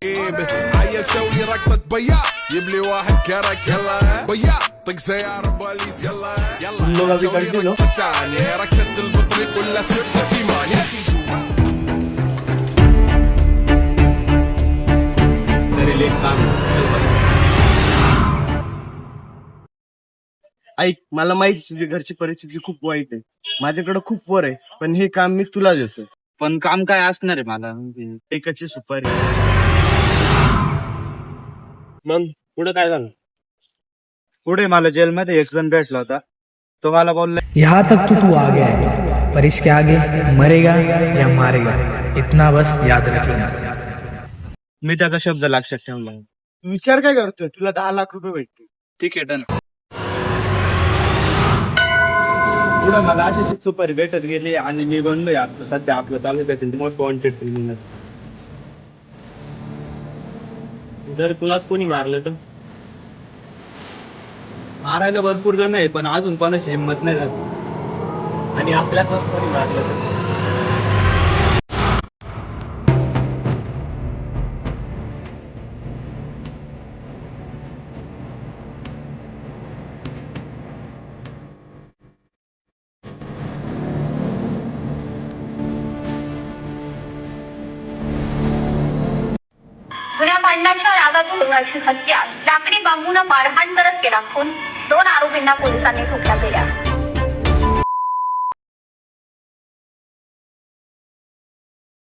عيل سوي رقصة بياع يبلي واحد كرك يلا بياع طق سيارة بوليس يلا يلا سوي رقصة ثانية رقصة البطريق ولا سبة كيمان يا أخي ऐक, मला माहिती तुझी घरची परिस्थिती खूप वाईट आहे. माझ्याकडे खूप वर आहे, पण हे काम मी तुला देतो. पण काम काय असणार आहे मला? एकाची सुपारी. मग पुढे काय झालं? पुढे मला जेलमध्ये एक जण भेटला होता. तो मला बोलला, यहाँ तक तो तू आ गया है, पर इसके आगे मरेगा या मारेगा, इतना बस याद रखना. मी त्याचा शब्द लक्षात ठेवला. विचार काय करतोय? तुला 10 लाख रुपये भेटतील. ठीक आहे, डन. पुढे मला अशी सुपारी भेटत गेली आणि मी बनलोय आता सध्या आपल्या तालुक्यातील मोस्ट वॉन्टेड क्रिमिनल. जर तुलाच कोणी मारलं तर? मारायला भरपूर जण आहे, पण अजून कोणाची हिंमत नाही झाली. आणि आपल्यातच कोणी मारलं तर? जुन्या भांडणाच्या रागातून दोघांची हत्या लाकडी बांबून मारहाण करत केला खून. 2 आरोपींना पोलिसांनी ठोकला गेल्या.